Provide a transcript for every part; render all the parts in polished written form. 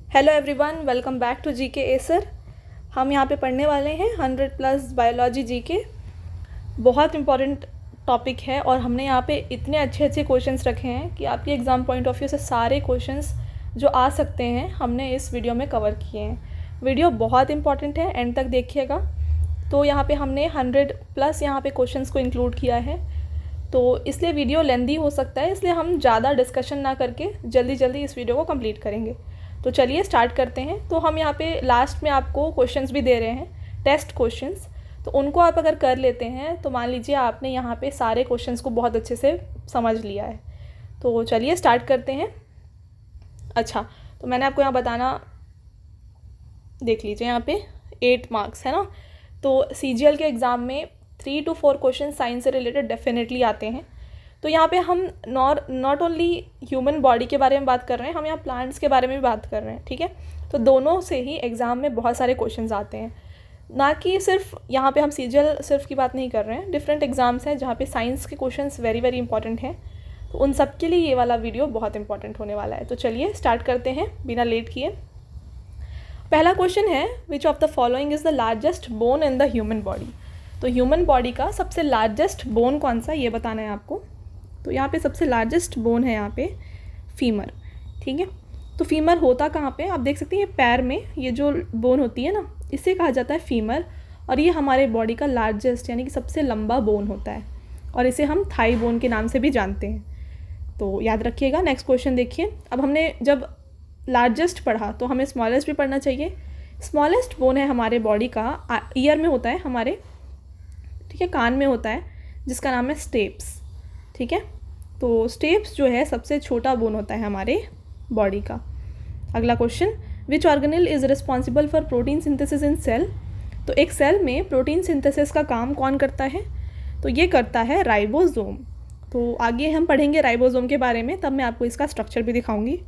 Hello everyone, welcome back to GK Acer. हम यहाँ पे पढ़ने वाले हैं 100+ बायोलॉजी जीके। बहुत इंपॉर्टेंट टॉपिक है और हमने यहाँ पे इतने अच्छे अच्छे क्वेश्चंस रखे हैं कि आपके एग्ज़ाम पॉइंट ऑफ व्यू से सारे क्वेश्चंस जो आ सकते हैं हमने इस वीडियो में कवर किए हैं। वीडियो बहुत इंपॉर्टेंट है, एंड तक देखिएगा। तो यहाँ पे हमने 100+ यहाँ पे क्वेश्चंस को इंक्लूड किया है, तो इसलिए वीडियो लेंदी हो सकता है, इसलिए हम ज़्यादा डिस्कशन ना करके जल्दी जल्दी इस वीडियो को कंप्लीट करेंगे। तो चलिए स्टार्ट करते हैं। तो हम यहाँ पे लास्ट में आपको क्वेश्चंस भी दे रहे हैं, टेस्ट क्वेश्चंस। तो उनको आप अगर कर लेते हैं तो मान लीजिए आपने यहाँ पे सारे क्वेश्चंस को बहुत अच्छे से समझ लिया है। तो चलिए स्टार्ट करते हैं। अच्छा, तो मैंने आपको यहाँ बताना, देख लीजिए यहाँ पे 8 मार्क्स है ना। तो CGL के एग्ज़ाम में 3 to 4 क्वेश्चन साइंस से रिलेटेड डेफिनेटली आते हैं। तो यहाँ पे हम नॉट ओनली ह्यूमन बॉडी के बारे में बात कर रहे हैं, हम यहाँ प्लांट्स के बारे में भी बात कर रहे हैं, ठीक है। तो दोनों से ही एग्ज़ाम में बहुत सारे क्वेश्चंस आते हैं, ना कि सिर्फ यहाँ पे हम CGL सिर्फ की बात नहीं कर रहे हैं। डिफरेंट एग्ज़ाम्स हैं जहाँ पे साइंस के क्वेश्चंस वेरी वेरी इंपॉर्टेंट हैं, तो उन सब के लिए ये वाला वीडियो बहुत इंपॉर्टेंट होने वाला है। तो चलिए स्टार्ट करते हैं बिना लेट किए। पहला क्वेश्चन है, which of the following is the largest bone in the human body. तो ह्यूमन बॉडी का सबसे लार्जेस्ट बोन कौन सा, ये बताना है आपको। तो यहाँ पे सबसे लार्जेस्ट बोन है यहाँ पे फीमर, ठीक है। तो फीमर होता कहाँ पे, आप देख सकते हैं ये पैर में ये जो बोन होती है ना, इसे कहा जाता है फीमर। और ये हमारे बॉडी का लार्जेस्ट यानी कि सबसे लंबा बोन होता है, और इसे हम थाई बोन के नाम से भी जानते हैं। तो याद रखिएगा। नेक्स्ट क्वेश्चन देखिए। अब हमने जब लार्जेस्ट पढ़ा तो हमें स्मॉलेस्ट भी पढ़ना चाहिए। स्मॉलेस्ट बोन है हमारे बॉडी का, ईयर में होता है हमारे, ठीक है, कान में होता है, जिसका नाम है स्टेप्स, ठीक है। तो स्टेप्स जो है सबसे छोटा बोन होता है हमारे बॉडी का। अगला question, which organelle is responsible for protein synthesis in cell. तो एक सेल में प्रोटीन सिंथेसिस का काम कौन करता है, तो ये करता है राइबोसोम। तो आगे हम पढ़ेंगे राइबोसोम के बारे में, तब मैं आपको इसका स्ट्रक्चर भी दिखाऊंगी।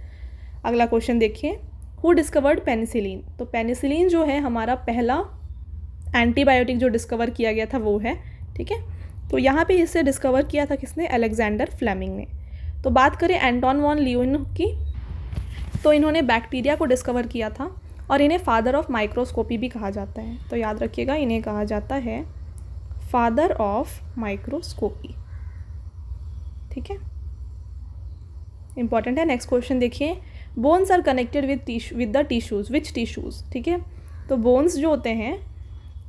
अगला क्वेश्चन देखिए, हु डिस्कवर्ड पेनिसिलिन। तो पेनिसिलिन जो है हमारा पहला एंटीबायोटिक जो डिस्कवर किया गया था वो है, ठीक है। तो यहाँ पे इसे डिस्कवर किया था किसने, अलेक्जेंडर फ्लेमिंग ने। तो बात करें एंटोन वॉन लियोन की, तो इन्होंने बैक्टीरिया को डिस्कवर किया था, और इन्हें फादर ऑफ माइक्रोस्कोपी भी कहा जाता है। तो याद रखिएगा, इन्हें कहा जाता है फादर ऑफ माइक्रोस्कोपी, ठीक है, इंपॉर्टेंट है। नेक्स्ट क्वेश्चन देखिए, bones are connected with the tissues, which tissues, ठीक है। तो बोन्स जो होते हैं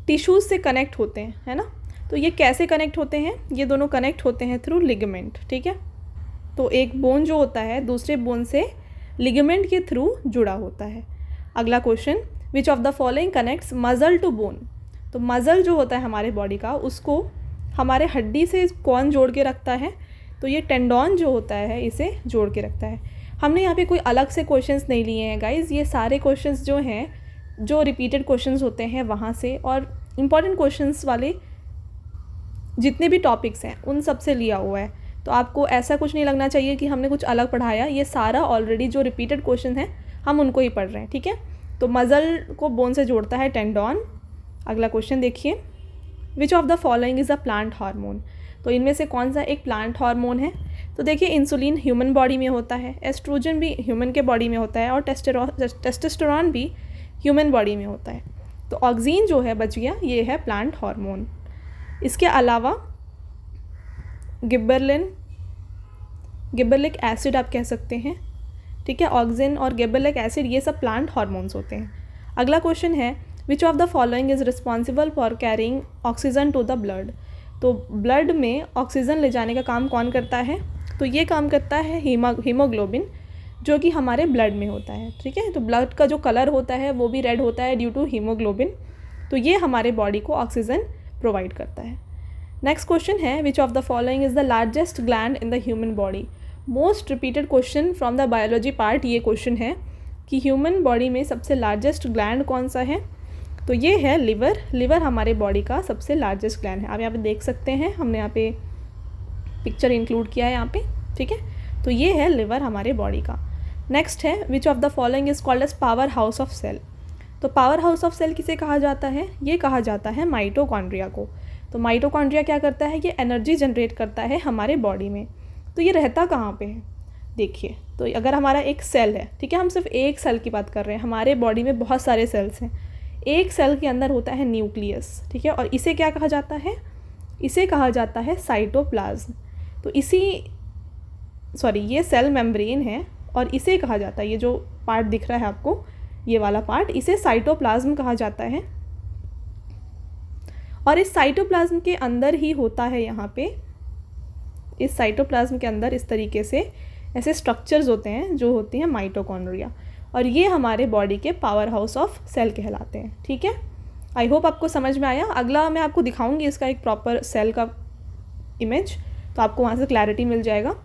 टिश्यूज़ से कनेक्ट होते हैं, है ना। तो ये कैसे कनेक्ट होते हैं, ये दोनों कनेक्ट होते हैं थ्रू लिगामेंट, ठीक है। तो एक बोन जो होता है दूसरे बोन से लिगामेंट के थ्रू जुड़ा होता है। अगला question, which of the following connects muscle to bone. तो मज़ल जो होता है हमारे बॉडी का, उसको हमारे हड्डी से कौन जोड़ के रखता है, तो ये टेंडोन जो होता है इसे जोड़ के रखता है। हमने यहाँ पे कोई अलग से क्वेश्चंस नहीं लिए हैं गाइज़, ये सारे क्वेश्चंस जो हैं जो रिपीटेड क्वेश्चंस होते हैं वहाँ से, और इम्पॉर्टेंट क्वेश्चंस वाले जितने भी टॉपिक्स हैं उन सब से लिया हुआ है। तो आपको ऐसा कुछ नहीं लगना चाहिए कि हमने कुछ अलग पढ़ाया, ये सारा ऑलरेडी जो रिपीटेड क्वेश्चन हैं हम उनको ही पढ़ रहे हैं, ठीक है। तो मज़ल को बोन से जोड़ता है टेंडोन। अगला क्वेश्चन देखिए, which of the following is a plant hormone. तो इनमें से कौन सा एक प्लांट हार्मोन है। तो देखिए, इंसुलिन ह्यूमन बॉडी में होता है, एस्ट्रोजन भी ह्यूमन के बॉडी में होता है, और टेस्टोस्टेरोन भी ह्यूमन बॉडी में होता है। तो ऑक्सीन जो है बच गया, ये है प्लांट हार्मोन। इसके अलावा गिबरलिक एसिड आप कह सकते हैं, ठीक है। ऑक्सीन और गिबरलिक एसिड ये सब प्लांट हार्मोन्स होते हैं। अगला क्वेश्चन है, which of the following is responsible for carrying oxygen to the blood. तो ब्लड में ऑक्सीजन ले जाने का काम कौन करता है, तो ये काम करता है हीमोग्लोबिन, जो कि हमारे ब्लड में होता है, ठीक है। तो ब्लड का जो कलर होता है वो भी रेड होता है ड्यू टू हीमोग्लोबिन। तो ये हमारे बॉडी को ऑक्सीजन प्रोवाइड करता है। नेक्स्ट क्वेश्चन है, which of the following is the largest gland in the human body. Most repeated question from the biology part ये क्वेश्चन है कि ह्यूमन बॉडी में सबसे लार्जेस्ट ग्लैंड कौन सा है। तो ये है लिवर। लिवर हमारे बॉडी का सबसे लार्जेस्ट ग्लैंड है। आप यहाँ पे देख सकते हैं, हमने यहाँ पे पिक्चर इंक्लूड किया है यहाँ पे, ठीक है। तो ये है लिवर हमारे बॉडी का। नेक्स्ट है, which of the following is called as power house of cell. तो पावर हाउस ऑफ सेल किसे कहा जाता है, ये कहा जाता है माइटोकॉन्ड्रिया को। तो माइटोकॉन्ड्रिया क्या करता है, ये एनर्जी जनरेट करता है हमारे बॉडी में। तो ये रहता कहाँ पे है, देखिए, तो अगर हमारा एक सेल है, ठीक है, हम सिर्फ एक सेल की बात कर रहे हैं, हमारे बॉडी में बहुत सारे सेल्स हैं, एक सेल के अंदर होता है न्यूक्लियस, ठीक है, और इसे क्या कहा जाता है, इसे कहा जाता है साइटोप्लाज्म। तो ये सेल मेम्ब्रेन है और इसे कहा जाता है, ये जो पार्ट दिख रहा है आपको, ये वाला पार्ट, इसे साइटोप्लाज्म कहा जाता है। और इस साइटोप्लाज्म के अंदर ही होता है, यहाँ पे इस साइटोप्लाज्म के अंदर इस तरीके से ऐसे स्ट्रक्चर्स होते हैं जो होती हैं माइटोकॉन्ड्रिया, और ये हमारे बॉडी के पावर हाउस ऑफ सेल कहलाते हैं, ठीक है। आई होप आपको समझ में आया। अगला मैं आपको दिखाऊंगी इसका एक प्रॉपर सेल का इमेज, तो आपको वहाँ से क्लैरिटी मिल जाएगा।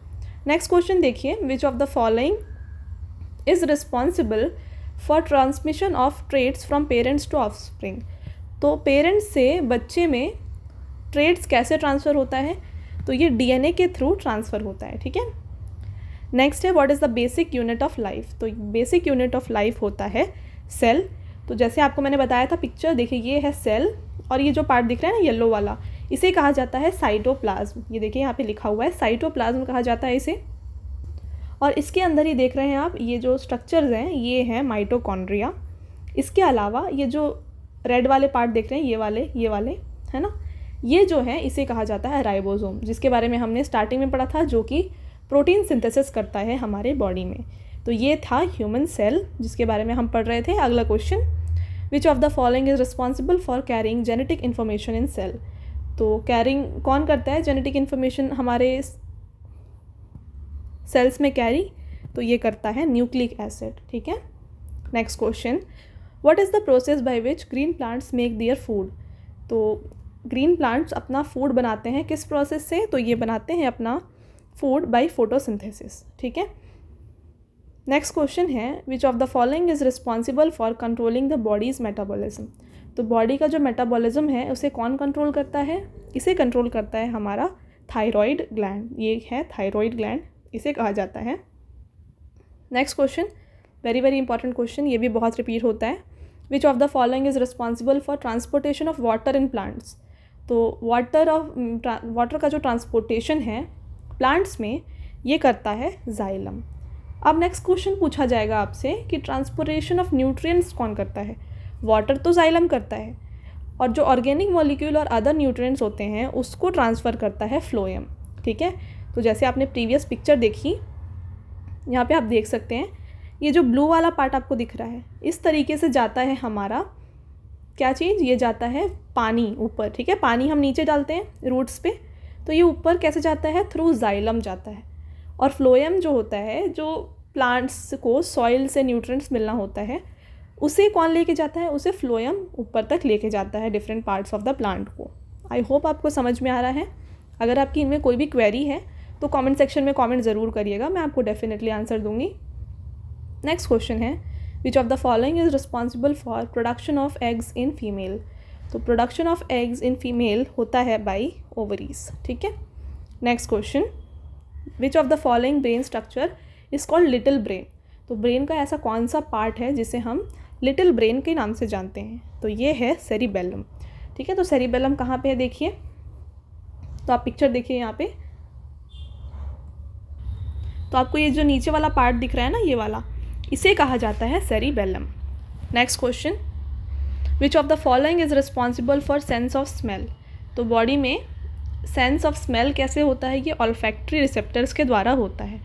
नेक्स्ट क्वेश्चन देखिए, which of the following is responsible for transmission of traits from parents to offspring. तो पेरेंट्स से बच्चे में ट्रेट्स कैसे ट्रांसफ़र होता है, तो ये डीएनए के थ्रू ट्रांसफ़र होता है, ठीक है। नेक्स्ट है, what is the basic unit of life. तो बेसिक यूनिट ऑफ लाइफ होता है सेल। तो जैसे आपको मैंने बताया था, पिक्चर देखिए, ये है सेल, और ये जो पार्ट दिख रहा है ना येलो वाला, इसे कहा जाता है साइटोप्लाज्म। ये देखिए यहाँ पे लिखा हुआ है, साइटोप्लाज्म कहा जाता है इसे। और इसके अंदर ही देख रहे हैं आप, ये जो स्ट्रक्चर्स हैं ये हैं माइटोकॉन्ड्रिया। इसके अलावा ये जो रेड वाले पार्ट देख रहे हैं, ये वाले है ना, ये जो है इसे कहा जाता है राइबोसोम, जिसके बारे में हमने स्टार्टिंग में पढ़ा था, जो कि प्रोटीन सिंथेसिस करता है हमारे बॉडी में। तो ये था ह्यूमन सेल जिसके बारे में हम पढ़ रहे थे। अगला question, which of the following is responsible for carrying genetic information in cell. तो कैरिंग कौन करता है जेनेटिक इन्फॉर्मेशन हमारे सेल्स में कैरी, तो ये करता है न्यूक्लिक एसिड, ठीक है। Next question, what is the process by which green plants make their food. तो ग्रीन प्लांट्स अपना फूड बनाते हैं किस प्रोसेस से, तो ये बनाते हैं अपना फूड बाय फोटोसिंथेसिस, ठीक है। नेक्स्ट क्वेश्चन है, which of the following is responsible for controlling the bodies metabolism. तो बॉडी का जो मेटाबॉलिज्म है उसे कौन कंट्रोल करता है, इसे कंट्रोल करता है हमारा थायराइड ग्लैंड। ये है थायराइड ग्लैंड, इसे कहा जाता है। Next question, very very important question, ये भी बहुत रिपीट होता है। Which of the following is responsible for transportation of water in plants. तो वाटर का जो ट्रांसपोर्टेशन है प्लांट्स में, ये करता है जाइलम। अब नेक्स्ट क्वेश्चन पूछा जाएगा आपसे कि ट्रांसपोर्टेशन ऑफ न्यूट्रिएंट्स कौन करता है। वाटर तो जाइलम करता है, और जो ऑर्गेनिक मॉलिक्यूल और अदर न्यूट्रिएंट्स होते हैं उसको ट्रांसफ़र करता है फ्लोएम, ठीक है। तो जैसे आपने प्रीवियस पिक्चर देखी, यहाँ पे आप देख सकते हैं, ये जो ब्लू वाला पार्ट आपको दिख रहा है, इस तरीके से जाता है हमारा क्या चीज़, ये जाता है पानी ऊपर, ठीक है। पानी हम नीचे डालते हैं रूट्स पे, तो ये ऊपर कैसे जाता है, थ्रू जाइलम जाता है। और फ्लोएम जो होता है, जो प्लांट्स को सॉइल से न्यूट्रिएंट्स मिलना होता है, उसे कौन लेके जाता है, उसे फ्लोएम ऊपर तक लेके जाता है different parts of the plant को। आई होप आपको समझ में आ रहा है। अगर आपकी इनमें कोई भी क्वेरी है तो कमेंट सेक्शन में कमेंट ज़रूर करिएगा, मैं आपको डेफिनेटली आंसर दूंगी। नेक्स्ट क्वेश्चन है, which of the following is responsible for production of eggs in female. तो production of eggs in female होता है बाई ओवरीज, ठीक है। Next question, which of the following brain structure is called little brain. तो brain का ऐसा कौन सा पार्ट है जिसे हम लिटिल ब्रेन के नाम से जानते हैं, तो ये है सेरिबेलम, ठीक है। तो सेरिबेलम कहाँ पे है देखिए, तो आप पिक्चर देखिए यहाँ पे, तो आपको ये जो नीचे वाला पार्ट दिख रहा है ना, ये वाला, इसे कहा जाता है cerebellum. Next question, which of the following is responsible for sense of smell. तो बॉडी में सेंस ऑफ स्मेल कैसे होता है, ये ऑल्फैक्टरी रिसेप्टर्स के द्वारा होता है।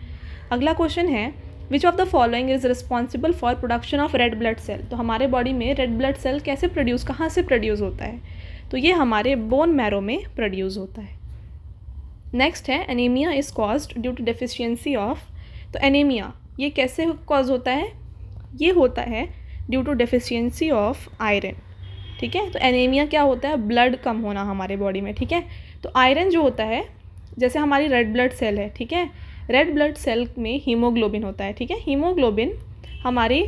अगला क्वेश्चन है, which of the following is responsible for production of red blood cell. तो हमारे बॉडी में रेड ब्लड सेल कैसे प्रोड्यूस, कहाँ से प्रोड्यूस होता है, तो ये हमारे बोन मैरो में प्रोड्यूस होता है। नेक्स्ट है, anaemia is caused due to deficiency of. तो एनीमिया ये कैसे कॉज होता है, ये होता है due to deficiency of iron, ठीक है। तो एनीमिया क्या होता है, ब्लड कम होना हमारे बॉडी में, ठीक है। तो आयरन जो होता है, जैसे हमारी रेड ब्लड सेल है, ठीक है, रेड ब्लड सेल में हीमोग्लोबिन होता है, ठीक है। हीमोग्लोबिन हमारे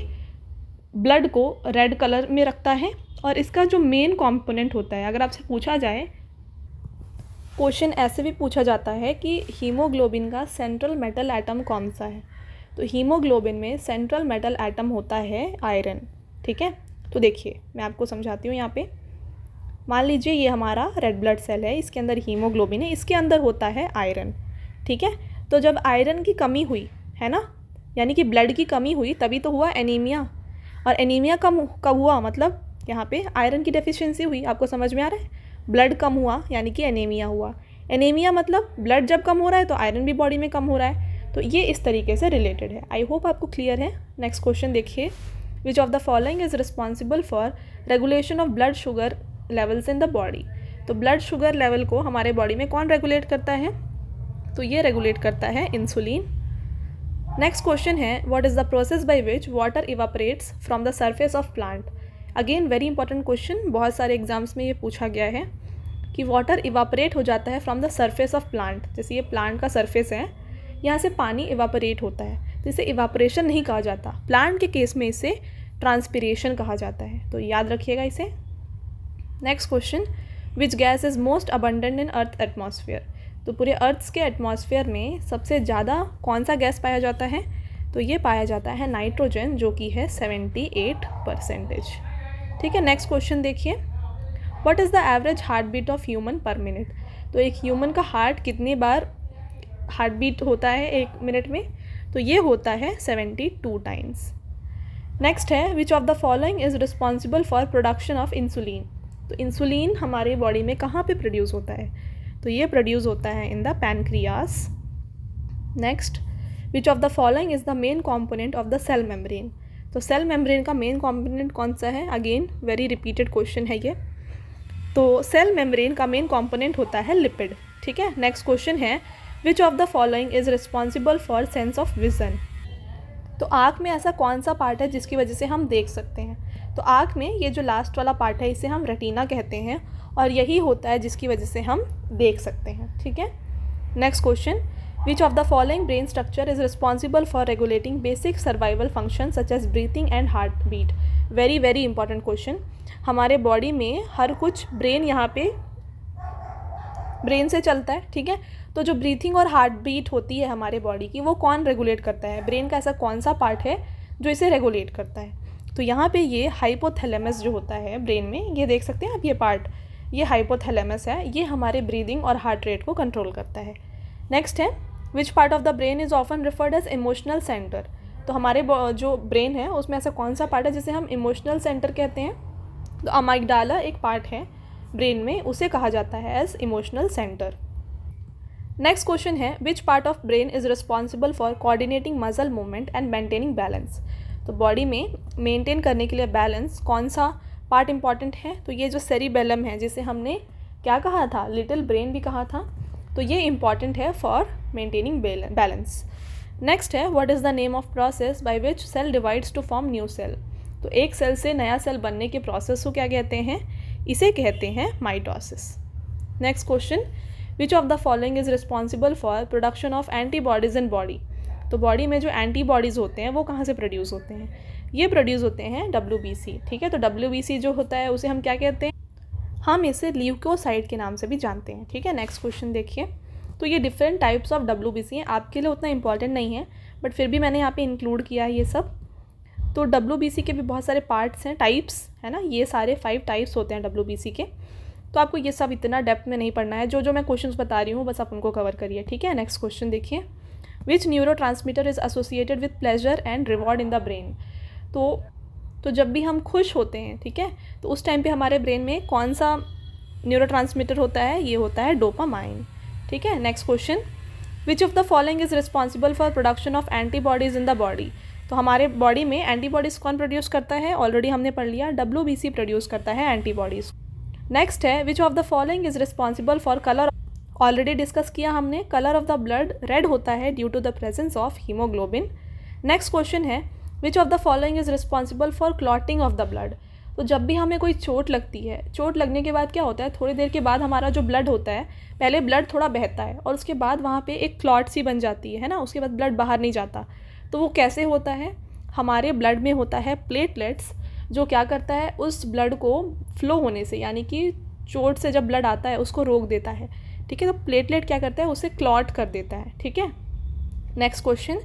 ब्लड को रेड कलर में रखता है, और इसका जो मेन कंपोनेंट होता है, अगर आपसे पूछा जाए, क्वेश्चन ऐसे भी पूछा जाता है कि हीमोग्लोबिन का सेंट्रल मेटल एटम कौन सा है, तो हीमोग्लोबिन में सेंट्रल मेटल एटम होता है आयरन, ठीक है। तो देखिए मैं आपको समझाती हूँ। यहाँ पे मान लीजिए ये हमारा रेड ब्लड सेल है, इसके अंदर हीमोग्लोबिन है, इसके अंदर होता है आयरन, ठीक है। तो जब आयरन की कमी हुई है ना, यानी कि ब्लड की कमी हुई तभी तो हुआ एनीमिया। और एनीमिया कब हुआ, मतलब यहाँ पे आयरन की डेफिशिएंसी हुई। आपको समझ में आ रहा है, ब्लड कम हुआ यानी कि एनीमिया हुआ। एनीमिया मतलब ब्लड जब कम हो रहा है तो आयरन भी बॉडी में कम हो रहा है, तो ये इस तरीके से रिलेटेड है। आई होप आपको क्लियर है। नेक्स्ट क्वेश्चन देखिए, which of the following is responsible for regulation of blood sugar levels in the body. तो ब्लड शुगर लेवल को हमारे बॉडी में कौन रेगुलेट करता है, तो ये रेगुलेट करता है इंसुलिन। नेक्स्ट क्वेश्चन है, what is the process by which water evaporates from the surface of plant. Again very important question, बहुत सारे एग्जाम्स में ये पूछा गया है कि वाटर इवापरेट हो जाता है from the surface of plant. जैसे ये प्लांट का सरफेस है, यहाँ से पानी इवापरेट होता है, तो इसे इवापरेशन नहीं कहा जाता। प्लांट के केस में इसे ट्रांसपिरेशन कहा जाता है, तो याद रखिएगा इसे। Next question, which gas is most abundant in earth atmosphere. तो पूरे अर्थ के एटमॉस्फेयर में सबसे ज़्यादा कौन सा गैस पाया जाता है, तो ये पाया जाता है नाइट्रोजन, जो कि है 78%। ठीक है, नेक्स्ट क्वेश्चन देखिए, what is the average heart beat of human per minute. तो एक ह्यूमन का हार्ट कितनी बार हार्ट बीट होता है एक मिनट में, तो ये होता है 72 टाइम्स। नेक्स्ट है, which of the following is responsible for production of insulin. तो इंसुलिन हमारे बॉडी में कहाँ पे प्रोड्यूस होता है, तो ये प्रोड्यूस होता है in the pancreas. Next, which of the following is the main component of the cell membrane. तो सेल मेम्ब्रेन का मेन कॉम्पोनेंट कौन सा है, अगेन वेरी रिपीटेड क्वेश्चन है ये। तो सेल मेम्ब्रेन का मेन कॉम्पोनेंट होता है लिपिड। ठीक है, नेक्स्ट क्वेश्चन है, which of the following is responsible for sense of vision. तो आँख में ऐसा कौन सा पार्ट है जिसकी वजह से हम देख सकते हैं, तो आँख में ये जो लास्ट वाला पार्ट है इसे हम रेटिना कहते हैं, और यही होता है जिसकी वजह से हम देख सकते हैं। ठीक है, next question, which of the following brain structure is responsible for regulating basic survival function such as breathing and heart beat. Very very important question. हमारे बॉडी में हर कुछ ब्रेन यहाँ पे ब्रेन से चलता है। ठीक है, तो जो ब्रीथिंग और हार्ट बीट होती है हमारे बॉडी की, वो कौन रेगुलेट करता है, ब्रेन का ऐसा कौन सा पार्ट है जो इसे रेगुलेट करता है, तो यहाँ पे ये हाइपोथैलेमस जो होता है ब्रेन में, ये देख सकते हैं आप, ये पार्ट, ये हाइपोथैलेमस है, ये हमारे ब्रीदिंग और हार्ट रेट को कंट्रोल करता है। नेक्स्ट है, which part of the brain is often referred as emotional centre. तो हमारे जो ब्रेन है उसमें ऐसा कौन सा पार्ट है जिसे हम इमोशनल सेंटर कहते हैं, तो अमाइगडाला एक पार्ट है ब्रेन में, उसे कहा जाता है as emotional centre. Next question है, which part of brain is responsible for coordinating muscle movement and maintaining balance. तो बॉडी में मेंटेन करने के लिए बैलेंस कौन सा पार्ट इंपॉर्टेंट है, तो ये जो सेरिबेलम है, जिसे हमने क्या कहा था, लिटिल ब्रेन भी कहा था, तो ये इंपॉर्टेंट है फॉर मेंटेनिंग बैलेंस। नेक्स्ट है, what is the name of process by which cell divides to form new cell. तो एक सेल से नया सेल बनने के प्रोसेस को क्या कहते हैं, इसे कहते हैं mitosis. Next question, which of the following is responsible for production of antibodies in body. तो बॉडी में जो एंटीबॉडीज़ होते हैं वो कहाँ से प्रोड्यूस होते हैं, ये प्रोड्यूस होते हैं WBC। ठीक है, तो WBC जो होता है उसे हम क्या कहते हैं, हम इसे ल्यूकोसाइट के नाम से भी जानते हैं। ठीक है, नेक्स्ट क्वेश्चन देखिए, तो ये डिफरेंट टाइप्स ऑफ WBC हैं, आपके लिए उतना इंपॉर्टेंट नहीं है, बट फिर भी मैंने यहाँ पे इंक्लूड किया है ये सब। तो WBC के भी बहुत सारे पार्ट्स हैं, टाइप्स है ना, ये सारे 5 टाइप्स होते हैं WBC के। तो आपको ये सब इतना डेप्थ में नहीं पढ़ना है, जो मैं क्वेश्चंस बता रही हूँ बस आप उनको कवर करिए। ठीक है, नेक्स्ट क्वेश्चन देखिए, which neurotransmitter is associated with pleasure and reward in the brain. तो जब भी हम खुश होते हैं, ठीक है, तो उस टाइम पे हमारे ब्रेन में कौन सा न्यूरोट्रांसमीटर होता है, ये होता है डोपामाइन। ठीक है, next question, which of the following is responsible for production of antibodies in the body. तो हमारे बॉडी में एंटीबॉडीज़ कौन प्रोड्यूस करता है, ऑलरेडी हमने पढ़ लिया, WBC प्रोड्यूस करता है एंटीबॉडीज़। नेक्स्ट है, which of the following is responsible for colour. Already discuss किया हमने, colour of the blood red होता है due to the presence of haemoglobin. Next question है, which of the following is responsible for clotting of the blood. तो जब भी हमें कोई चोट लगती है, चोट लगने के बाद क्या होता है, थोड़ी देर के बाद हमारा जो ब्लड होता है, पहले ब्लड थोड़ा बहता है और उसके बाद वहाँ पे एक क्लॉट सी बन जाती है ना, उसके बाद ब्लड बाहर नहीं जाता। तो वो कैसे होता है, हमारे ब्लड में होता है प्लेटलेट्स, जो क्या करता है, उस ब्लड को फ्लो होने से, यानी कि चोट से जब ब्लड आता है उसको रोक देता है। ठीक है, तो प्लेटलेट क्या करता है, उसे क्लॉट कर देता है। ठीक है, next question,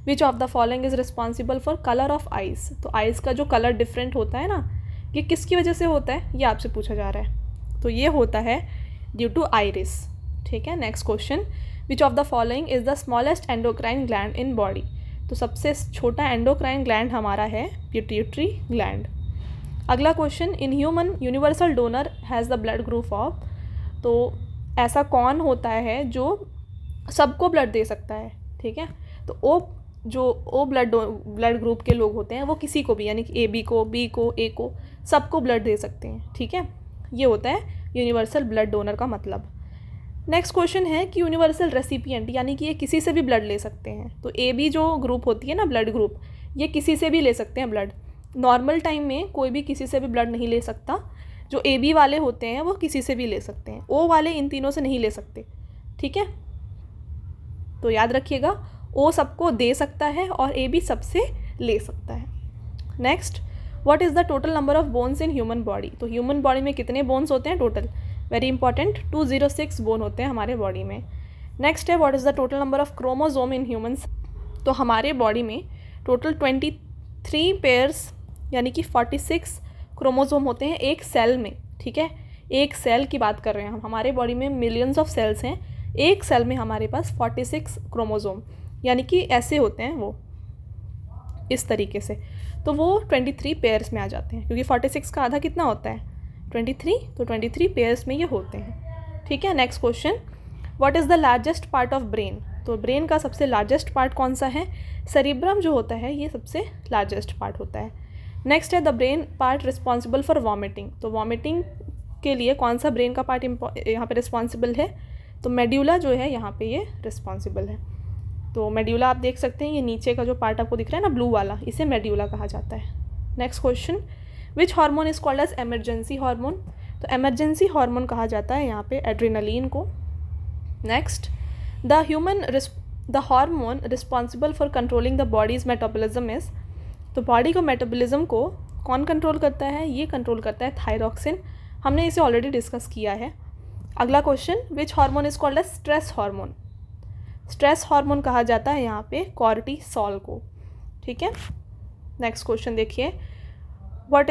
which of the following is responsible for colour of eyes. तो आइज़ का जो कलर डिफरेंट होता है ना, ये किसकी वजह से होता है, ये आपसे पूछा जा रहा है, तो ये होता है ड्यू टू आइरिस। ठीक है, next question, which of the following is the smallest endocrine gland in body. तो सबसे छोटा एंडोक्राइन ग्लैंड हमारा है पिट्यूटरी ग्लैंड। अगला question, in human universal donor has the blood group of, तो ऐसा कौन होता है जो सबको ब्लड दे सकता है, ठीक है। तो ओ ब्लड ग्रुप के लोग होते हैं वो किसी को भी, यानी कि ए बी को, बी को, ए को, सबको ब्लड दे सकते हैं, ठीक है। ये होता है यूनिवर्सल ब्लड डोनर का मतलब। नेक्स्ट क्वेश्चन है कि यूनिवर्सल रेसिपिएंट, यानी कि ये किसी से भी ब्लड ले सकते हैं। तो ए बी जो ग्रुप होती है ना, ब्लड ग्रुप, ये किसी से भी ले सकते हैं ब्लड। नॉर्मल टाइम में कोई भी किसी से भी ब्लड नहीं ले सकता। जो ए बी वाले होते हैं वो किसी से भी ले सकते हैं, ओ वाले इन तीनों से नहीं ले सकते, ठीक है। तो याद रखिएगा, ओ सबको दे सकता है और ए बी सबसे ले सकता है। Next, what is the total number of bones in human body. तो ह्यूमन बॉडी में कितने बोन्स होते हैं टोटल, वेरी इंपॉर्टेंट, 206 बोन होते हैं हमारे बॉडी में। नेक्स्ट है, what is the total number of chromosome in humans. तो हमारे बॉडी में टोटल 23 पेयर्स यानी कि 46 क्रोमोजोम होते हैं एक सेल में, ठीक है। एक सेल की बात कर रहे हैं हम, हमारे बॉडी में मिलियंस ऑफ सेल्स हैं, एक सेल में हमारे पास 46 क्रोमोजोम, यानी कि ऐसे होते हैं वो, इस तरीके से। तो वो 23 पेयर्स में आ जाते हैं, क्योंकि 46 का आधा कितना होता है 23, तो 23 पेयर्स में ये होते हैं, ठीक है। Next question, what is the largest part of brain. तो ब्रेन का सबसे लार्जेस्ट पार्ट कौन सा है, सेरिब्रम जो होता है ये सबसे लार्जेस्ट पार्ट होता है। नेक्स्ट है, the brain part responsible for vomiting. तो वॉमिटिंग के लिए कौन सा ब्रेन का पार्ट यहाँ पे रिस्पॉन्सिबल है, तो मेड्यूला जो है यहाँ पे ये रिस्पॉन्सिबल है। तो मेड्यूला आप देख सकते हैं, ये नीचे का जो पार्ट आपको दिख रहा है ना ब्लू वाला, इसे मेड्यूला कहा जाता है। Next question, which hormone is called as emergency hormone. तो एमरजेंसी हार्मोन कहा जाता है यहाँ पे एड्रेनलिन को। Next, the hormone responsible for controlling the body's metabolism is. तो बॉडी को मेटाबॉलिज्म को कौन कंट्रोल करता है, ये कंट्रोल करता है थायरॉक्सिन। हमने इसे ऑलरेडी डिस्कस किया है। अगला question, which hormone is called as stress hormone. Stress hormone कहा जाता है यहाँ पे कॉर्टिसोल को, ठीक है। नेक्स्ट क्वेश्चन देखिए, which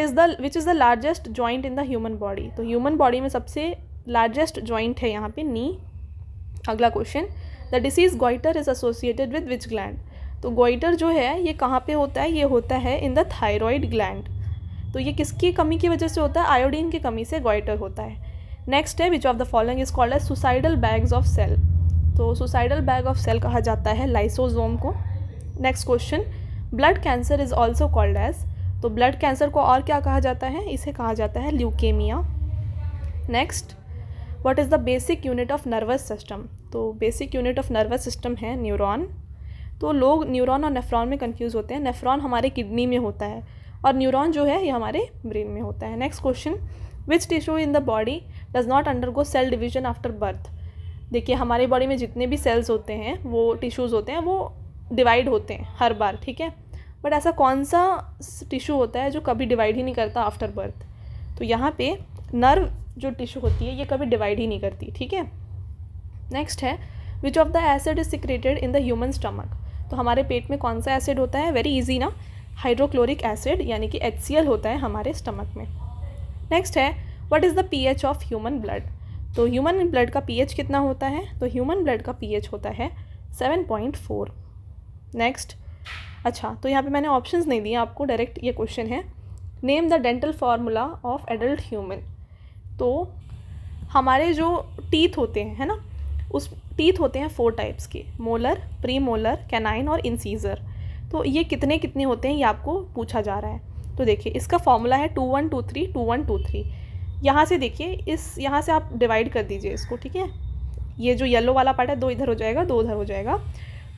is the largest joint in the human body. तो ह्यूमन बॉडी में सबसे लार्जेस्ट जॉइंट है यहाँ पे नी। अगला question, the disease goitre is associated with which gland. तो गोइटर जो है ये कहाँ पे होता है, ये होता है इन द थायरॉइड ग्लैंड। तो ये किसकी कमी की वजह से होता है, आयोडीन की कमी से गोइटर होता है। नेक्स्ट है, which of the following is called as suicidal bags of cell. तो सुसाइडल बैग ऑफ सेल कहा जाता है लाइसोसोम को। Next question, blood cancer is also called as. तो ब्लड कैंसर को और क्या कहा जाता है, इसे कहा जाता है leukaemia. Next, what is the basic unit of nervous system. तो basic unit of nervous system है न्यूरॉन। तो लोग न्यूरॉन और नेफ्रॉन में कंफ्यूज होते हैं। नेफ्रॉन हमारे किडनी में होता है और न्यूरॉन जो है ये हमारे ब्रेन में होता है। Next question, which tissue in the body does not undergo cell division after birth. देखिए हमारे बॉडी में जितने भी सेल्स होते हैं, वो टिश्यूज़ होते हैं, वो डिवाइड होते हैं हर बार, ठीक है। बट ऐसा कौन सा टिश्यू होता है जो कभी डिवाइड ही नहीं करता आफ्टर बर्थ। तो यहाँ पे नर्व जो टिश्यू होती है ये कभी डिवाइड ही नहीं करती, ठीक है। नेक्स्ट है, which of the acid is secreted in the human stomach. तो हमारे पेट में कौन सा एसिड होता है, वेरी इजी ना, हाइड्रोक्लोरिक एसिड यानी कि HCl होता है हमारे स्टमक में। नेक्स्ट है, what is the pH of human blood. तो ह्यूमन ब्लड का pH कितना होता है, तो ह्यूमन ब्लड का pH होता है 7.4। नेक्स्ट, अच्छा तो यहाँ पे मैंने ऑप्शंस नहीं दिए आपको, डायरेक्ट ये क्वेश्चन है, name the dental formula of adult human. तो हमारे जो टीथ होते हैं, है ना, उस टीथ होते हैं 4 टाइप्स के, मोलर, प्री मोलर, कैनाइन और इंसीजर। तो ये कितने कितने होते हैं ये आपको पूछा जा रहा है। तो देखिए इसका फॉर्मूला है 2123 2123। यहाँ से देखिए, यहाँ से आप डिवाइड कर दीजिए इसको, ठीक है। ये जो येलो वाला पार्ट है 2 इधर हो जाएगा, 2 उधर हो जाएगा,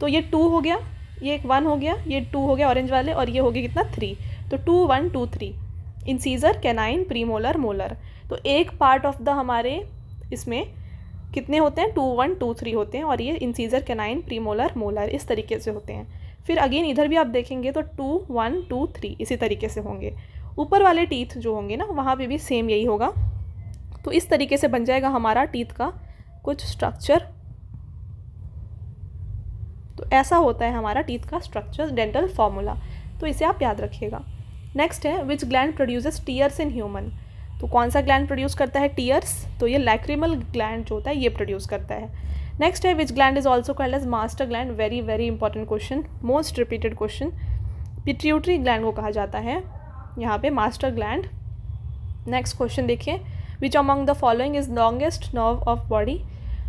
तो ये 2 हो गया, ये एक 1 हो गया, ये 2 हो गया ऑरेंज वाले, और ये हो गया कितना 3, तो 2 1 2 3। Incisor, canine, premolar, molar. तो एक पार्ट ऑफ द हमारे इसमें कितने होते हैं, 2 1 2 3 होते हैं, और ये इंसीजर, कैनाइन, प्रीमोलर, मोलर इस तरीके से होते हैं। फिर अगेन इधर भी आप देखेंगे तो 2 1 2 3 इसी तरीके से होंगे। ऊपर वाले टीथ जो होंगे ना वहाँ पे भी सेम यही होगा। तो इस तरीके से बन जाएगा हमारा टीथ का कुछ स्ट्रक्चर। तो ऐसा होता है हमारा टीथ का स्ट्रक्चर, डेंटल फॉर्मूला। तो इसे आप याद रखिएगा। नेक्स्ट है, which gland produces tears in human. तो कौन सा ग्लैंड प्रोड्यूस करता है टीयर्स, तो ये लैक्रिमल ग्लैंड जो होता है ये प्रोड्यूस करता है। नेक्स्ट है which gland is also called as master gland, very very important question, most repeated question. Pituitary gland को कहा जाता है यहाँ पे मास्टर ग्लैंड। नेक्स्ट क्वेश्चन देखिए, विच among the following is longest nerve of body.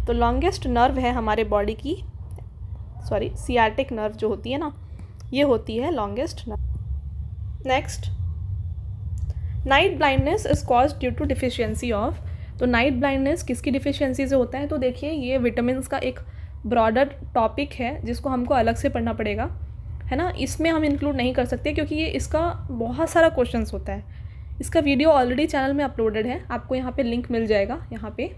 तो लॉन्गेस्ट नर्व है हमारे बॉडी की, सॉरी सियाटिक नर्व जो होती है ना, ये होती है longest nerve. Next, night blindness is caused due to deficiency of. तो नाइट ब्लाइंडनेस किसकी डिफिशियंसी से होता है, तो देखिए ये विटामिन का एक ब्रॉडर टॉपिक है जिसको हमको अलग से पढ़ना पड़ेगा, है ना। इसमें हम इंक्लूड नहीं कर सकते क्योंकि ये इसका बहुत सारा क्वेश्चंस होता है। इसका वीडियो ऑलरेडी चैनल में अपलोडेड है, आपको यहाँ पे लिंक मिल जाएगा, यहाँ पे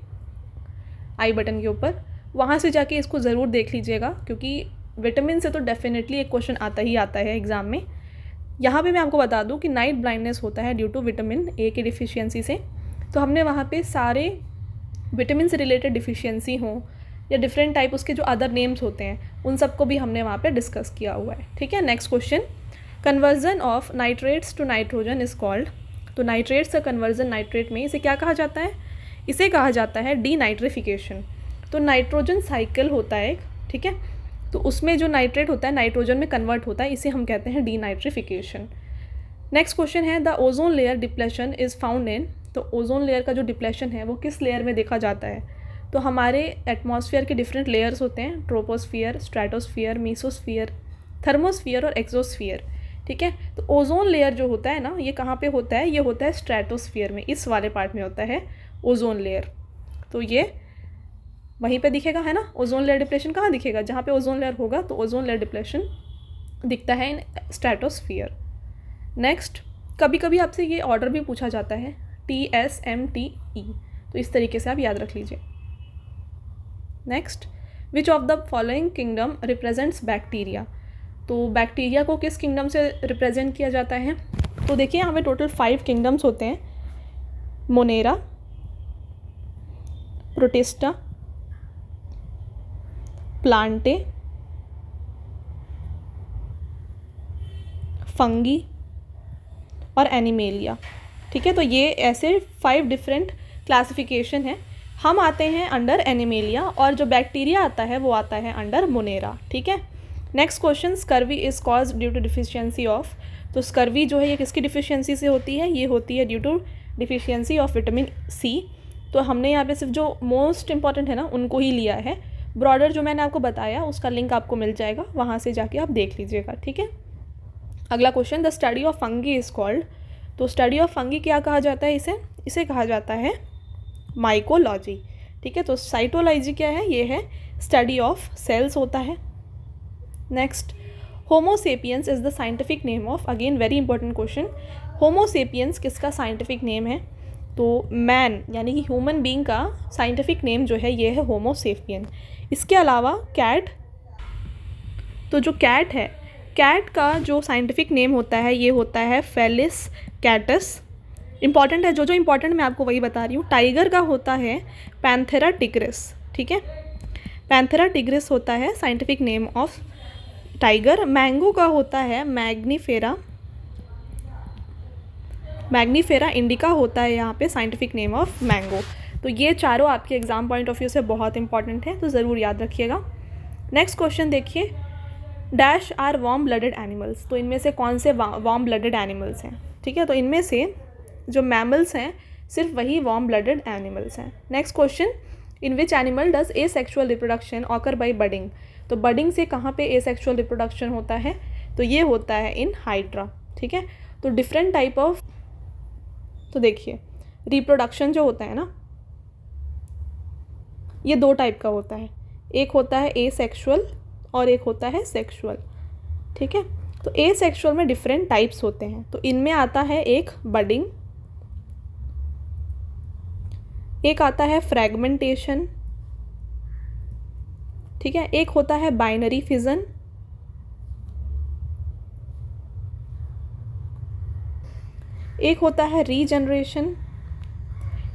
आई बटन के ऊपर, वहाँ से जाके इसको ज़रूर देख लीजिएगा क्योंकि विटामिन से तो डेफिनेटली एक क्वेश्चन आता ही आता है एग्ज़ाम में। यहाँ पे मैं आपको बता दूँ कि नाइट ब्लाइंडनेस होता है ड्यू टू विटामिन ए की डिफिशियंसी से। तो हमने वहाँ पे सारे विटामिन से रिलेटेड डिफिशियंसी हो या डिफरेंट टाइप उसके जो अदर नेम्स होते हैं उन सबको भी हमने वहाँ पे डिस्कस किया हुआ है, ठीक है। Next question, conversion of nitrates to nitrogen is called. तो नाइट्रेट्स का कन्वर्जन नाइट्रेट में इसे क्या कहा जाता है, इसे कहा जाता है डीनाइट्रिफिकेशन। तो नाइट्रोजन साइकिल होता है एक, ठीक है, तो उसमें जो नाइट्रेट होता है नाइट्रोजन में कन्वर्ट होता है, इसे हम कहते हैं डीनाइट्रिफिकेशन। नेक्स्ट क्वेश्चन है, the ozone layer depletion is found in. तो ओजोन लेयर का जो डिप्लेशन है वो किस लेयर में देखा जाता है, तो हमारे एटमॉस्फेयर के डिफरेंट लेयर्स होते हैं, ट्रोपोस्फियर, स्ट्रेटोस्फियर, मीसोस्फियर, थर्मोस्फियर और एक्सोस्फियर, ठीक है। तो ओजोन लेयर जो होता है ना, ये कहाँ पे होता है, ये होता है स्ट्रेटोस्फियर में, इस वाले पार्ट में होता है ओजोन लेयर। तो ये वहीं पे दिखेगा, है ना। ओजोन लेयर डिप्लेशन कहाँ दिखेगा, जहाँ पे ओजोन लेयर होगा तो ओजोन लेयर डिप्लेशन दिखता है इन स्ट्रेटोस्फियर। नेक्स्ट, कभी कभी आपसे ये ऑर्डर भी पूछा जाता है TSMTE, तो इस तरीके से आप याद रख लीजिए। Next, which of the following kingdom represents bacteria. तो बैक्टीरिया को किस किंगडम से रिप्रेजेंट किया जाता है, तो देखिए यहाँ पे टोटल 5 किंगडम्स होते हैं, मोनेरा, प्रोटिस्टा, प्लांटे, फंगी और एनिमेलिया, ठीक है। तो ये ऐसे 5 डिफरेंट क्लासिफिकेशन है। हम आते हैं अंडर एनिमेलिया और जो बैक्टीरिया आता है वो आता है अंडर मोनेरा, ठीक है। Next question, scurvy is cause due to deficiency of. तो स्कर्वी जो है ये किसकी डिफिशियंसी से होती है, ये होती है due to deficiency of vitamin C. तो हमने यहाँ पे सिर्फ जो मोस्ट इंपॉर्टेंट है ना उनको ही लिया है, ब्रॉडर जो मैंने आपको बताया उसका लिंक आपको मिल जाएगा, वहाँ से जाके आप देख लीजिएगा, ठीक है। अगला question, the study of fungi is called. तो स्टडी ऑफ फंगी क्या कहा जाता है, इसे कहा जाता है माइकोलॉजी, ठीक है। तो साइटोलॉजी क्या है, ये है स्टडी ऑफ सेल्स होता है। Next, Homo sapiens is the scientific name of, again very important question, Homo sapiens किसका साइंटिफिक नेम है, तो मैन यानी कि ह्यूमन बीइंग का साइंटिफिक नेम जो है ये है होमोसेपियन। इसके अलावा कैट, तो जो कैट है, कैट का जो साइंटिफिक नेम होता है ये होता है फेलिस कैटस। इंपॉर्टेंट है, जो इंपॉर्टेंट मैं आपको वही बता रही हूँ। टाइगर का होता है पैंथेरा टिग्रिस, ठीक है, पैंथेरा टिग्रिस होता है scientific name of tiger. Mango का होता है मैग्नीफेरा इंडिका होता है यहाँ पे साइंटिफिक नेम ऑफ मैंगो। तो ये चारों आपके एग्जाम पॉइंट ऑफ व्यू से बहुत इंपॉर्टेंट है, तो ज़रूर याद रखिएगा। नेक्स्ट क्वेश्चन देखिए, dash are warm blooded animals. तो इनमें से कौन से वार्म ब्लडेड एनिमल्स हैं, ठीक है। तो इनमें से जो मैमल्स हैं सिर्फ वही वार्म ब्लडेड एनिमल्स हैं। Next question, in which animal does a sexual reproduction occur by budding. तो बडिंग से कहाँ पे ए सेक्शुअल रिप्रोडक्शन होता है, तो ये होता है इन हाइड्रा, ठीक है। तो डिफरेंट टाइप ऑफ, तो देखिए रिप्रोडक्शन जो होता है ना ये 2 टाइप का होता है, एक होता है ए सेक्शुअल और एक होता है सेक्शुअल, ठीक है। तो ए सेक्शुअल में डिफरेंट टाइप्स होते हैं, तो इनमें आता है एक बडिंग, एक आता है फ्रैगमेंटेशन, ठीक है, एक होता है बाइनरी फिजन, एक होता है रीजनरेशन।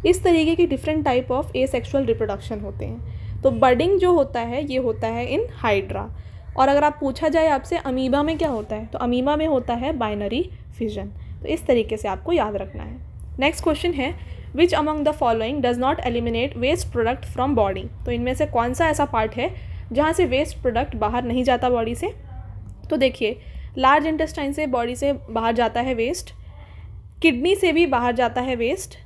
इस तरीके की different type of A sexual reproduction होते हैं। तो बडिंग जो होता है ये होता है इन हाइड्रा। और अगर आप पूछा जाए आपसे अमीबा में क्या होता है, तो अमीबा में होता है बाइनरी फिजन। तो इस तरीके से आपको याद रखना है। नेक्स्ट क्वेश्चन है, which among the following does not eliminate waste product from body. तो इनमें से कौन सा ऐसा पार्ट है जहाँ से वेस्ट प्रोडक्ट बाहर नहीं जाता बॉडी से। तो देखिए, लार्ज इंटेस्टाइन से बॉडी से बाहर जाता है वेस्ट, किडनी से भी बाहर जाता है वेस्ट,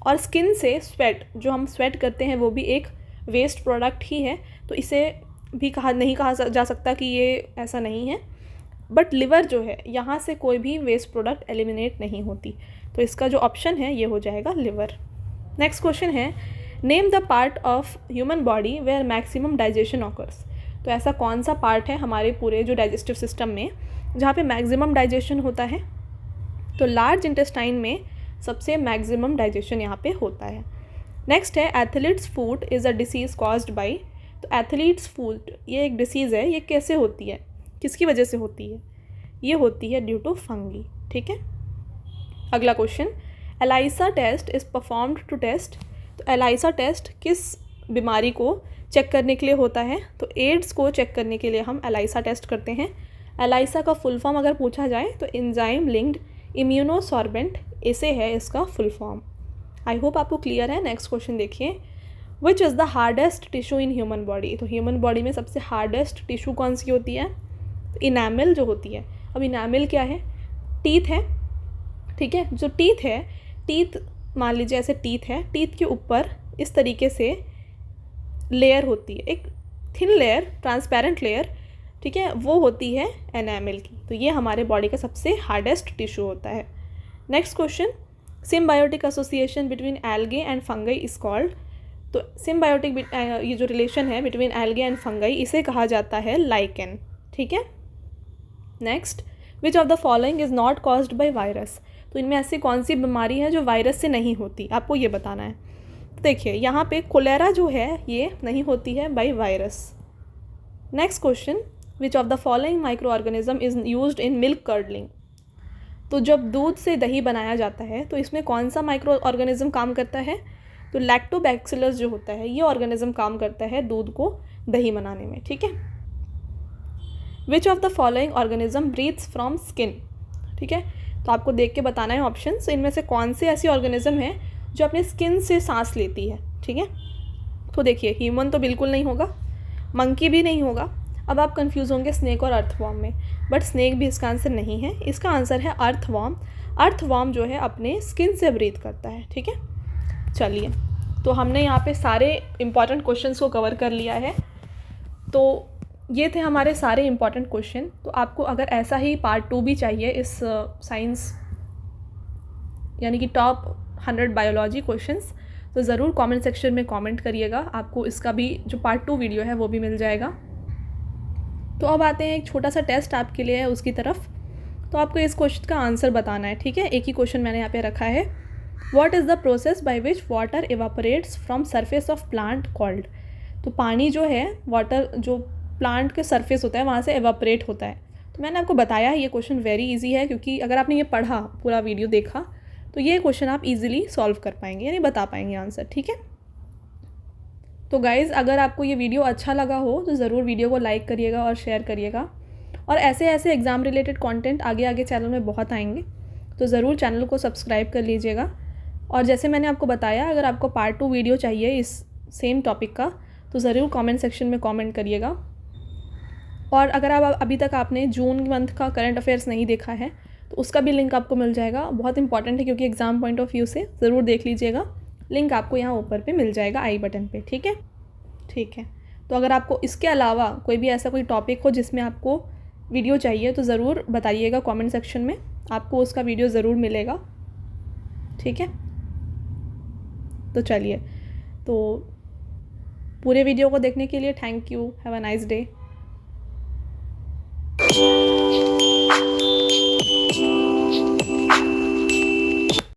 और स्किन से स्वेट, जो हम स्वेट करते हैं वो भी एक वेस्ट प्रोडक्ट ही है। तो इसे भी नहीं कहा जा सकता कि ये ऐसा नहीं है। बट लिवर जो है, यहाँ से कोई भी वेस्ट प्रोडक्ट एलिमिनेट नहीं होती। तो इसका जो ऑप्शन है ये हो जाएगा लिवर। नेक्स्ट क्वेश्चन है, name the part of human body where maximum digestion occurs. तो ऐसा कौन सा पार्ट है हमारे पूरे जो डाइजेस्टिव सिस्टम में जहाँ पे मैक्सिमम डाइजेशन होता है। तो लार्ज इंटेस्टाइन में सबसे मैक्सिमम डाइजेशन यहाँ पे होता है। नेक्स्ट है, athletes foot is a disease caused by. तो एथलीट्स फूट ये एक डिसीज़ है, ये कैसे होती है, किसकी वजह से होती है, ये होती है ड्यू टू फंगी। ठीक है। अगला question, ELISA test is performed to test. तो एलाइसा टेस्ट किस बीमारी को चेक करने के लिए होता है। तो एड्स को चेक करने के लिए हम एलाइसा टेस्ट करते हैं। एलाइसा का फुल फॉर्म अगर पूछा जाए तो एंजाइम लिंक्ड इम्यूनोसॉर्बेंट, ऐसे है इसका फुल फॉर्म। आई होप आपको क्लियर है। नेक्स्ट क्वेश्चन देखिए, which is the hardest tissue in human body. तो ह्यूमन बॉडी में सबसे हार्डेस्ट टिश्यू कौन सी होती है। इनामिल जो होती है। अब इनामिल क्या है, टीथ है। ठीक है, जो टीथ है, टीथ मान लीजिए ऐसे टीथ है, टीथ के ऊपर इस तरीके से लेयर होती है, एक थिन लेयर, ट्रांसपेरेंट लेयर, ठीक है, वो होती है एनामिल की। तो ये हमारे बॉडी का सबसे हार्डेस्ट टिश्यू होता है। Next question, symbiotic association between algae and fungi is called. तो सिम्बायोटिक ये जो रिलेशन है बिटवीन एल्गे एंड फंगई, इसे कहा जाता है लाइकेन। ठीक है। Next, which of the following is not caused by virus. तो इनमें ऐसी कौन सी बीमारी है जो वायरस से नहीं होती, आपको ये बताना है। देखिए यहाँ पे कोलेरा जो है ये नहीं होती है by virus. Next question, which of the following micro organism is used in milk curdling. तो जब दूध से दही बनाया जाता है तो इसमें कौन सा माइक्रो ऑर्गेनिज्म काम करता है। तो लैक्टोबैक्सिलस जो होता है ये ऑर्गेनिज्म काम करता है दूध को दही बनाने में। ठीक है। Which of the following organism breathes from skin. ठीक है, तो आपको देख के बताना है ऑप्शन। तो इनमें से कौन सी ऐसी ऑर्गेनिज्म है जो अपने स्किन से सांस लेती है। ठीक है, तो देखिए, ह्यूमन तो बिल्कुल नहीं होगा, मंकी भी नहीं होगा। अब आप कंफ्यूज होंगे स्नेक और अर्थवॉर्म में, बट स्नेक भी इसका आंसर नहीं है। इसका आंसर है अर्थवॉर्म। अर्थवॉर्म जो है अपने स्किन से ब्रीथ करता है। ठीक है, चलिए, तो हमने यहाँ पे सारे इम्पॉर्टेंट क्वेश्चंस को कवर कर लिया है। तो ये थे हमारे सारे इम्पॉर्टेंट क्वेश्चन। तो आपको अगर ऐसा ही पार्ट 2 भी चाहिए इस साइंस यानी कि टॉप 100 बायोलॉजी क्वेश्चंस, तो ज़रूर कमेंट सेक्शन में कमेंट करिएगा। आपको इसका भी जो पार्ट 2 वीडियो है वो भी मिल जाएगा। तो अब आते हैं एक छोटा सा टेस्ट आपके लिए है उसकी तरफ। तो आपको इस क्वेश्चन का आंसर बताना है। ठीक है, एक ही क्वेश्चन मैंने यहाँ पे रखा है, what is the process by which water evaporates from surface of plant called. तो पानी जो है, वाटर जो प्लांट के सरफेस होता है वहाँ से एवापोरेट होता है। तो मैंने आपको बताया ये क्वेश्चन वेरी इजी है, क्योंकि अगर आपने ये पढ़ा, पूरा वीडियो देखा, तो ये क्वेश्चन आप इजीली सॉल्व कर पाएंगे, यानी बता पाएंगे आंसर। ठीक है। तो गाइज़, अगर आपको ये वीडियो अच्छा लगा हो तो ज़रूर वीडियो को लाइक करिएगा और शेयर करिएगा। और ऐसे ऐसे एग्ज़ाम रिलेटेड कंटेंट आगे आगे चैनल में बहुत आएंगे, तो ज़रूर चैनल को सब्सक्राइब कर लीजिएगा। और जैसे मैंने आपको बताया, अगर आपको पार्ट 2 वीडियो चाहिए इस सेम टॉपिक का, तो ज़रूर कमेंट सेक्शन में कमेंट करिएगा। और अगर आप अभी तक आपने जून मंथ का करंट अफेयर्स नहीं देखा है तो उसका भी लिंक आपको मिल जाएगा। बहुत इंपॉर्टेंट है, क्योंकि एग्ज़ाम पॉइंट ऑफ व्यू से ज़रूर देख लीजिएगा। लिंक आपको यहाँ ऊपर पे मिल जाएगा आई बटन पे। ठीक है, ठीक है। तो अगर आपको इसके अलावा कोई भी ऐसा कोई टॉपिक हो जिसमें आपको वीडियो चाहिए, तो ज़रूर बताइएगा कमेंट सेक्शन में, आपको उसका वीडियो ज़रूर मिलेगा। ठीक है, तो चलिए, तो पूरे वीडियो को देखने के लिए thank you. Have a nice day.